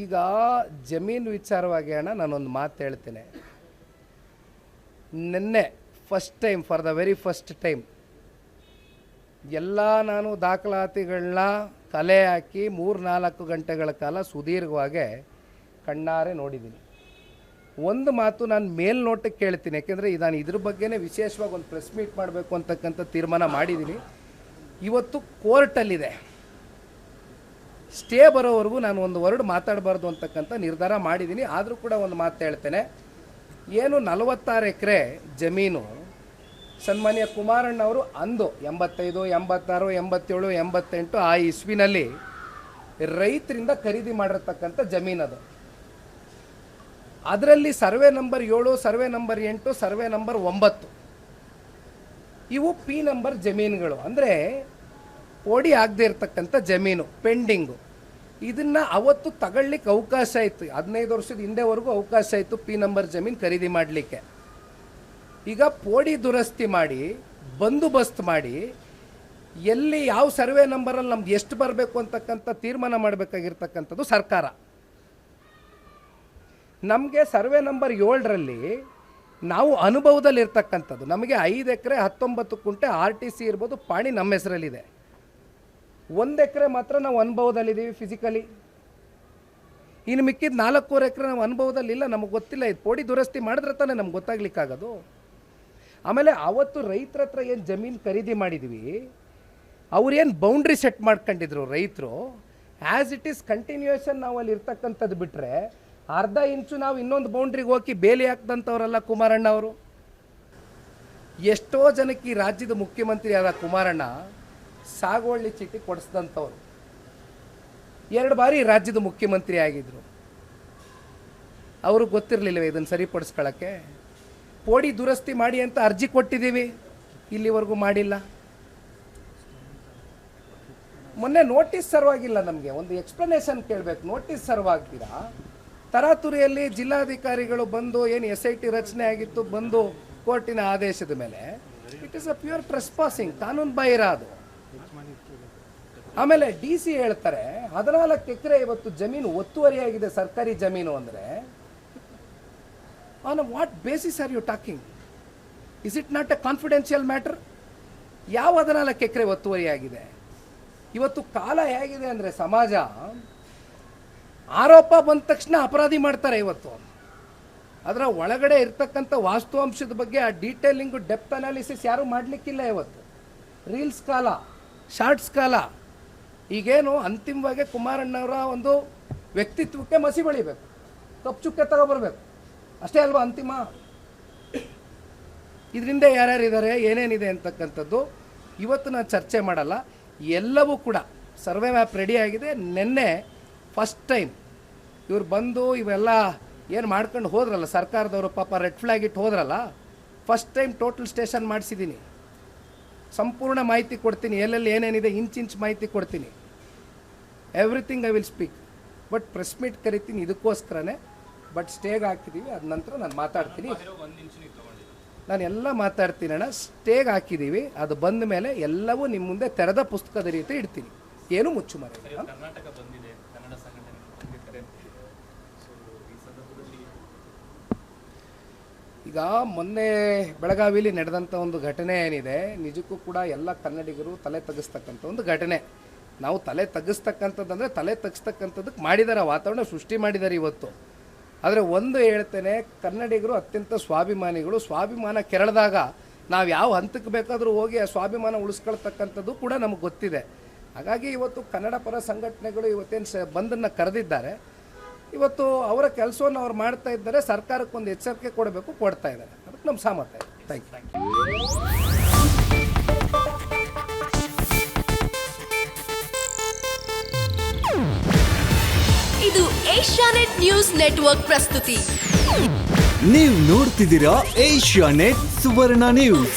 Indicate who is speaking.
Speaker 1: ಈಗ ಜಮೀನು ವಿಚಾರವಾಗಿ ಅಣ್ಣ ನಾನೊಂದು ಮಾತು ಹೇಳ್ತೇನೆ. ನಿನ್ನೆ for the very first time ಎಲ್ಲ ನಾನು ದಾಖಲಾತಿಗಳನ್ನ ಕಲೆ ಹಾಕಿ 3-4 ಗಂಟೆಗಳ ಕಾಲ ಸುದೀರ್ಘವಾಗಿ ಕಣ್ಣಾರೆ ನೋಡಿದ್ದೀನಿ. ಒಂದು ಮಾತು ನಾನು ಮೇಲ್ನೋಟಕ್ಕೆ ಕೇಳ್ತೀನಿ, ಯಾಕೆಂದರೆ ನಾನು ಇದ್ರ ಬಗ್ಗೆನೇ ವಿಶೇಷವಾಗಿ ಒಂದು ಪ್ರೆಸ್ ಮೀಟ್ ಮಾಡಬೇಕು ಅಂತಕ್ಕಂಥ ತೀರ್ಮಾನ ಮಾಡಿದ್ದೀನಿ. ಇವತ್ತು ಕೋರ್ಟಲ್ಲಿದೆ, ಸ್ಟೇ ಬರೋವರೆಗೂ ನಾನು ಒಂದು ವರ್ಡ್ ಮಾತಾಡಬಾರ್ದು ಅಂತಕ್ಕಂಥ ನಿರ್ಧಾರ ಮಾಡಿದ್ದೀನಿ. ಆದರೂ ಕೂಡ ಒಂದು ಮಾತು ಹೇಳ್ತೇನೆ, ಏನು 46 ಎಕರೆ ಜಮೀನು ಸನ್ಮಾನ್ಯ ಕುಮಾರಣ್ಣವರು ಅಂದು 85, 86, 87, 88 ಆ ಇಸ್ವಿನಲ್ಲಿ ರೈತರಿಂದ ಖರೀದಿ ಮಾಡಿರ್ತಕ್ಕಂಥ ಜಮೀನದು. ಅದರಲ್ಲಿ survey number 7, survey number 8, survey number 9 ಇವು ಪಿ ನಂಬರ್ ಜಮೀನುಗಳು, ಅಂದರೆ ಓಡಿ ಆಗದೆ ಇರತಕ್ಕಂಥ ಜಮೀನು ಪೆಂಡಿಂಗು. ಇದನ್ನು ಅವತ್ತು ತಗೊಳ್ಳಿಕ್ಕೆ ಅವಕಾಶ ಇತ್ತು, 15 ವರ್ಷದ ಹಿಂದೆವರೆಗೂ ಅವಕಾಶ ಇತ್ತು ಪಿ ನಂಬರ್ ಜಮೀನು ಖರೀದಿ ಮಾಡಲಿಕ್ಕೆ. ಈಗ ಪೋಡಿ ದುರಸ್ತಿ ಮಾಡಿ ಬಂದೋಬಸ್ತ್ ಮಾಡಿ ಎಲ್ಲಿ ಯಾವ ಸರ್ವೆ ನಂಬರಲ್ಲಿ ನಮ್ದು ಎಷ್ಟು ಬರಬೇಕು ಅಂತಕ್ಕಂಥ ತೀರ್ಮಾನ ಮಾಡಬೇಕಾಗಿರ್ತಕ್ಕಂಥದ್ದು ಸರ್ಕಾರ. ನಮಗೆ ಸರ್ವೆ ನಂಬರ್ 7ರಲ್ಲಿ ನಾವು ಅನುಭವದಲ್ಲಿರ್ತಕ್ಕಂಥದ್ದು, ನಮಗೆ 5 ಎಕರೆ 19 ಕುಂಟೆ RTC ಇರ್ಬೋದು, ಪಾಣಿ ನಮ್ಮ ಹೆಸರಲ್ಲಿದೆ. 1 ಎಕರೆ ಮಾತ್ರ ನಾವು ಅನುಭವದಲ್ಲಿದ್ದೀವಿ ಫಿಸಿಕಲಿ. ಇನ್ನು ಮಿಕ್ಕಿದ 4.25 ಎಕರೆ ನಾವು ಅನುಭವದಲ್ಲಿಲ್ಲ, ನಮಗೆ ಗೊತ್ತಿಲ್ಲ. ಇದು ಪೋಡಿ ದುರಸ್ತಿ ಮಾಡಿದ್ರೆ ತಾನೇ ನಮ್ಗೆ ಗೊತ್ತಾಗ್ಲಿಕ್ಕಾಗೋದು. ಆಮೇಲೆ ಅವತ್ತು ರೈತರ ಹತ್ರ ಏನು ಜಮೀನು ಖರೀದಿ ಮಾಡಿದ್ವಿ, ಅವ್ರೇನು ಬೌಂಡ್ರಿ ಸೆಟ್ ಮಾಡ್ಕೊಂಡಿದ್ರು ರೈತರು, ಆ್ಯಸ್ ಇಟ್ ಈಸ್ ಕಂಟಿನ್ಯೂಯೇಷನ್ ನಾವು ಅಲ್ಲಿ ಇರ್ತಕ್ಕಂಥದ್ದು ಬಿಟ್ಟರೆ ಅರ್ಧ ಇಂಚು ನಾವು ಇನ್ನೊಂದು ಬೌಂಡ್ರಿಗೆ ಹೋಗಿ ಬೇಲಿ ಹಾಕ್ದಂಥವ್ರಲ್ಲ ಕುಮಾರಣ್ಣ ಅವರು. ಎಷ್ಟೋ ಜನಕ್ಕೆ ಈ ರಾಜ್ಯದ ಮುಖ್ಯಮಂತ್ರಿ ಆದ ಕುಮಾರಣ್ಣ ಸಾಗುವಳಿ ಚೀಟಿ ಕೊಡಿಸ್ದಂಥವ್ರು, 2 ಬಾರಿ ರಾಜ್ಯದ ಮುಖ್ಯಮಂತ್ರಿ ಆಗಿದ್ರು. ಅವ್ರಿಗೆ ಗೊತ್ತಿರಲಿಲ್ಲವೇ ಇದನ್ನು ಸರಿಪಡಿಸ್ಕೊಳ್ಳೋಕ್ಕೆ? ಪೋಡಿ ದುರಸ್ತಿ ಮಾಡಿ ಅಂತ ಅರ್ಜಿ ಕೊಟ್ಟಿದ್ದೀವಿ, ಇಲ್ಲಿವರೆಗೂ ಮಾಡಿಲ್ಲ. ಮೊನ್ನೆ ನೋಟಿಸ್ ಸರ್ವಾಗಿಲ್ಲ, ನಮಗೆ ಒಂದು ಎಕ್ಸ್ಪ್ಲನೇಷನ್ ಕೇಳಬೇಕು. ನೋಟಿಸ್ ಸರ್ವಾಗ್ತೀರಾ, ತರಾತುರಿಯಲ್ಲಿ ಜಿಲ್ಲಾಧಿಕಾರಿಗಳು ಬಂದು ಏನು SIT ರಚನೆ ಆಗಿತ್ತು ಬಂದು ಕೋರ್ಟಿನ ಆದೇಶದ ಮೇಲೆ ಇಟ್ ಈಸ್ ಅ ಪ್ಯೂರ್ ಟ್ರೆಸ್ಪಾಸಿಂಗ್, ಕಾನೂನು ಬಾಹಿರ ಅದು. ಆಮೇಲೆ DC ಹೇಳ್ತಾರೆ 14 ಎಕರೆ ಇವತ್ತು ಜಮೀನು ಒತ್ತುವರಿಯಾಗಿದೆ ಸರ್ಕಾರಿ ಜಮೀನು ಅಂದರೆ, on what basis are you talking? Is it not a confidential matter? ಯಾವ 14 ಎಕರೆ ಒತ್ತುವರಿಯಾಗಿದೆ? ಇವತ್ತು ಕಾಲ ಹೇಗಿದೆ ಅಂದರೆ ಸಮಾಜ ಆರೋಪ ಬಂದ ತಕ್ಷಣ ಅಪರಾಧಿ ಮಾಡ್ತಾರೆ. ಇವತ್ತು ಅದರ ಒಳಗಡೆ ಇರ್ತಕ್ಕಂಥ ವಾಸ್ತವಾಂಶದ ಬಗ್ಗೆ ಆ ಡೀಟೇಲಿಂಗು ಡೆಪ್ತ್ ಅನಾಲಿಸಿಸ್ ಯಾರೂ ಮಾಡಲಿಕ್ಕಿಲ್ಲ. ಇವತ್ತು ರೀಲ್ಸ್ ಕಾಲ, ಶಾರ್ಟ್ಸ್ ಕಾಲ. ಈಗೇನು ಅಂತಿಮವಾಗಿ ಕುಮಾರಣ್ಣವರ ಒಂದು ವ್ಯಕ್ತಿತ್ವಕ್ಕೆ ಮಸಿ ಬಳಿಬೇಕು, ಕಪ್ಪು ಚುಕ್ಕೆ ತಗೊಬರ್ಬೇಕು, ಅಷ್ಟೇ ಅಲ್ವಾ ಅಂತಿಮ? ಇದರಿಂದ ಯಾರ್ಯಾರಿದ್ದಾರೆ, ಏನೇನಿದೆ ಅಂತಕ್ಕಂಥದ್ದು ಇವತ್ತು ನಾನು ಚರ್ಚೆ ಮಾಡಲ್ಲ. ಎಲ್ಲವೂ ಕೂಡ ಸರ್ವೆ ಮ್ಯಾಪ್ ರೆಡಿ ಆಗಿದೆ. ನಿನ್ನೆ ಫಸ್ಟ್ ಟೈಮ್ ಇವ್ರು ಬಂದು ಇವೆಲ್ಲ ಏನು ಮಾಡ್ಕೊಂಡು ಹೋದ್ರಲ್ಲ ಸರ್ಕಾರದವರು, ಪಾಪ ರೆಡ್ ಫ್ಲ್ಯಾಗ್ ಇಟ್ಟು ಹೋದ್ರಲ್ಲ, ಫಸ್ಟ್ ಟೈಮ್ ಟೋಟಲ್ ಸ್ಟೇಷನ್ ಮಾಡಿಸಿದ್ದೀನಿ. ಸಂಪೂರ್ಣ ಮಾಹಿತಿ ಕೊಡ್ತೀನಿ, ಎಲ್ಲೆಲ್ಲಿ ಏನೇನಿದೆ ಇಂಚ್ ಮಾಹಿತಿ ಕೊಡ್ತೀನಿ. Everything I will speak. But press meet ಕರಿತೀನಿ ಇದಕ್ಕೋಸ್ಕರನೇ. ಬಟ್ ಸ್ಟೇಗೆ ಹಾಕಿದ್ದೀವಿ, ಅದ ನಂತರ ನಾನು ಮಾತಾಡ್ತೀನಿ. ನಾನು ಎಲ್ಲ ಮಾತಾಡ್ತೀನಿ ಅಣ್ಣ. ಸ್ಟೇಗೆ ಹಾಕಿದ್ದೀವಿ, ಅದು ಬಂದ ಮೇಲೆ ಎಲ್ಲವೂ ನಿಮ್ಮ ಮುಂದೆ ತೆರೆದ ಪುಸ್ತಕದ ರೀತಿ ಇಡ್ತೀನಿ, ಏನು ಮುಚ್ಚುಮರೆ. ಈಗ ಮೊನ್ನೆ ಬೆಳಗಾವಿಲಿ ನಡೆದಂಥ ಒಂದು ಘಟನೆ ಏನಿದೆ, ನಿಜಕ್ಕೂ ಕೂಡ ಎಲ್ಲ ಕನ್ನಡಿಗರು ತಲೆ ತಗ್ಗಿಸ್ತಕ್ಕಂಥ ಒಂದು ಘಟನೆ. ನಾವು ತಲೆ ತಗ್ಗಿಸ್ತಕ್ಕಂಥದ್ದಂದರೆ ತಲೆ ತಗ್ಗಿಸ್ತಕ್ಕಂಥದ್ದಕ್ಕೆ ಮಾಡಿದ್ದಾರೆ, ವಾತಾವರಣ ಸೃಷ್ಟಿ ಮಾಡಿದ್ದಾರೆ ಇವತ್ತು. ಆದರೆ ಒಂದು ಹೇಳ್ತೇನೆ, ಕನ್ನಡಿಗರು ಅತ್ಯಂತ ಸ್ವಾಭಿಮಾನಿಗಳು. ಸ್ವಾಭಿಮಾನ ಕೆರಳಿದಾಗ ನಾವು ಯಾವ ಹಂತಕ್ಕೆ ಬೇಕಾದರೂ ಹೋಗಿ ಆ ಸ್ವಾಭಿಮಾನ ಉಳಿಸ್ಕೊಳ್ತಕ್ಕಂಥದ್ದು ಕೂಡ ನಮಗೆ ಗೊತ್ತಿದೆ. ಹಾಗಾಗಿ ಇವತ್ತು ಕನ್ನಡ ಪರ ಸಂಘಟನೆಗಳು ಇವತ್ತೇನು ಬಂದನ್ನು ಕರೆದಿದ್ದಾರೆ, ಇವತ್ತು ಅವರ ಕೆಲಸವನ್ನು ಅವ್ರು ಮಾಡ್ತಾ ಇದ್ದಾರೆ. ಸರ್ಕಾರಕ್ಕೊಂದು ಎಚ್ಚರಿಕೆ ಕೊಡಬೇಕು, ಕೊಡ್ತಾ ಇದ್ದಾರೆ. ಅದಕ್ಕೆ ನಮ್ಮ ಸಾಮರ್ಥ್ಯ ಇದೆ. Thank you.
Speaker 2: ಇದು ಏಷ್ಯಾನೆಟ್ ನ್ಯೂಸ್ ನೆಟ್ವರ್ಕ್ ಪ್ರಸ್ತುತಿ.
Speaker 3: ನೀವು ನೋಡ್ತಿದ್ದೀರಾ ಏಷ್ಯಾನೆಟ್ ಸುವರ್ಣ ನ್ಯೂಸ್.